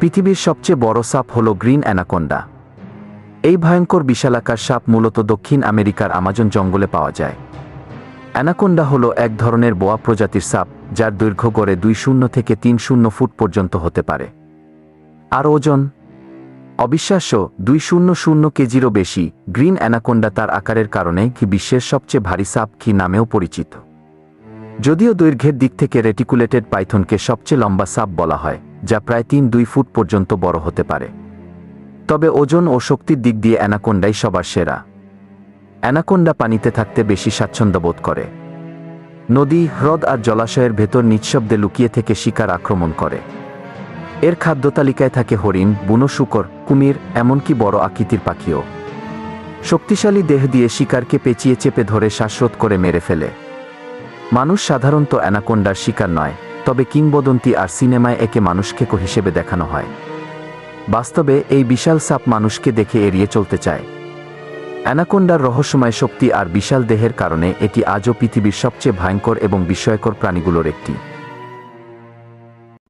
পৃথিবীর সবচেয়ে বড় সাপ হল গ্রিন অ্যানাকোন্ডা। এই ভয়ঙ্কর বিশালাকার সাপ মূলত দক্ষিণ আমেরিকার আমাজন জঙ্গলে পাওয়া যায়। অ্যানাকোন্ডা হল এক ধরনের বোয়া প্রজাতির সাপ, যার দৈর্ঘ্য গড়ে 20 থেকে 30 ফুট পর্যন্ত হতে পারে। আর ওজন অবিশ্বাস্য 200 কেজিরও বেশি। গ্রিন অ্যানাকোন্ডা তার আকারের কারণে কি বিশ্বের সবচেয়ে ভারী সাপ কি নামেও পরিচিত। যদিও দৈর্ঘ্যের দিক থেকে রেটিকুলেটেড পাইথনকে সবচেয়ে লম্বা সাপ বলা হয়, যা প্রায় 3-2 ফুট পর্যন্ত বড় হতে পারে, তবে ওজন ও শক্তির দিক দিয়ে অ্যানাকোন্ডাই সবার সেরা। অ্যানাকোন্ডা পানিতে থাকতে বেশি স্বাচ্ছন্দ্য বোধ করে। নদী, হ্রদ আর জলাশয়ের ভেতর নিঃশব্দে লুকিয়ে থেকে শিকার আক্রমণ করে। এর খাদ্য তালিকায় থাকে হরিণ, বুনো শূকর, কুমির, এমনকি বড় আকৃতির পাখিও। শক্তিশালী দেহ দিয়ে শিকারকে পেঁচিয়ে চেপে ধরে শ্বাসরোধ করে মেরে ফেলে। মানুষ সাধারণত অ্যানাকোন্ডার শিকার নয়, তবে কিংবদন্তি আর সিনেমায় একে মানুষখেকো হিসেবে দেখানো হয়। বাস্তবে এই বিশাল সাপ মানুষকে দেখে এড়িয়ে চলতে চায়। অ্যানাকোন্ডার রহস্যময় শক্তি আর বিশাল দেহের কারণে এটি আজও পৃথিবীর সবচেয়ে ভয়ঙ্কর এবং বিস্ময়কর প্রাণীগুলোর একটি।